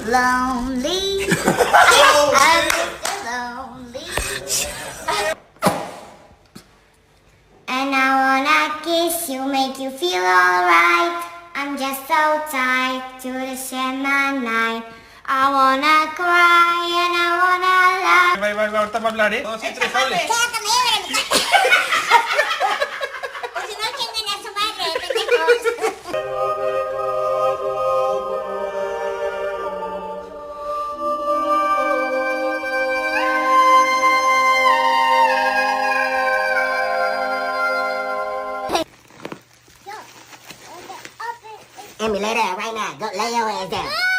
lonely. I'm Mr. Lonely. And I wanna kiss you, make you feel alright. I'm just so tired to share my night. I wanna cry and I wanna laugh. Va, ahorita va a hablar, ¿eh? Dos y tres, hable. Quédate medio de mi casa. O si no, chinguen a su madre, pendejos. Emulator right now, go lay your ass down.